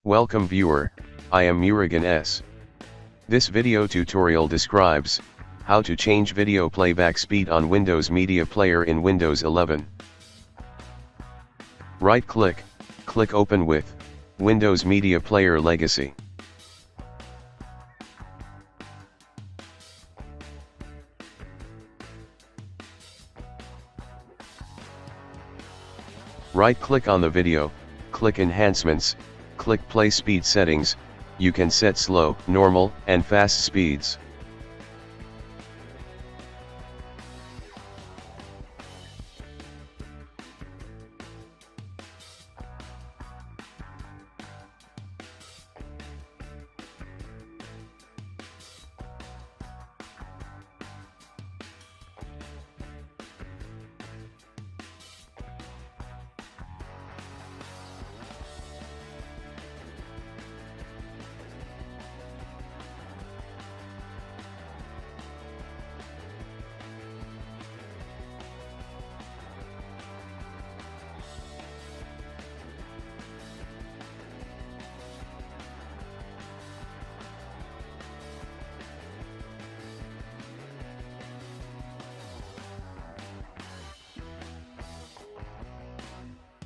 Welcome viewer, I am Murugan S. This video tutorial describes how to change video playback speed on Windows Media Player in Windows 11. Right-click, click Open with Windows Media Player Legacy. Right-click on the video, click Enhancements, click Play Speed Settings. You can set slow, normal, and fast speeds.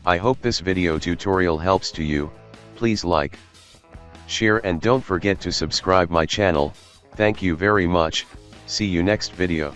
I hope this video tutorial helps to you. Please like, share and don't forget to subscribe my channel. Thank you very much. See you next video.